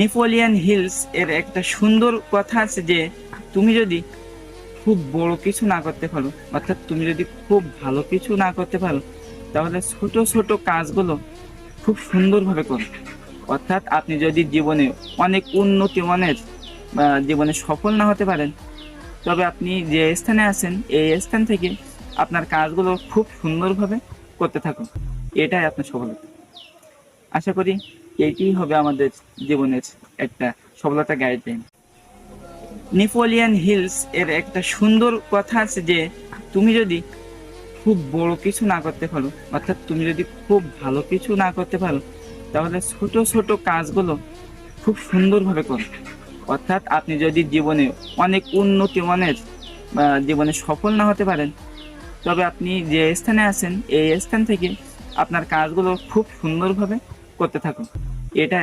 Napoleon hills এর একটা সুন্দর কথা আছে যে তুমি যদি খুব বড় কিছু না করতে পারো, অর্থাৎ তুমি যদি খুব ভালো কিছু না করতে পারো, তাহলে ছোট ছোট কাজগুলো খুব সুন্দরভাবে করো। অর্থাৎ আপনি যদি জীবনে অনেক উন্নতি মানের বা জীবনে সফল না হতে পারেন, তবে আপনি যে স্থানে আছেন এই স্থান থেকে আপনার কাজগুলো খুব সুন্দরভাবে করতে থাকুন। এটাই আপনার সফলতা। আশা করি এইটি হবে আমাদের জীবনের একটা সফলতা গাইডলাইন। নেপোলিয়ান হিলস এর একটা সুন্দর কথা আছে যে তুমি যদি খুব বড় কিছু না করতে পারো, অর্থাৎ তুমি যদি খুব ভালো কিছু না করতে পারো, তাহলে ছোট ছোট কাজগুলো খুব সুন্দরভাবে করো। অর্থাৎ আপনি যদি জীবনে অনেক উন্নতি মানের বা জীবনে সফল না হতে পারেন, তবে আপনি যে স্থানে আছেন এই স্থান থেকে আপনার কাজগুলো খুব সুন্দরভাবে করতে থাকুন। এটা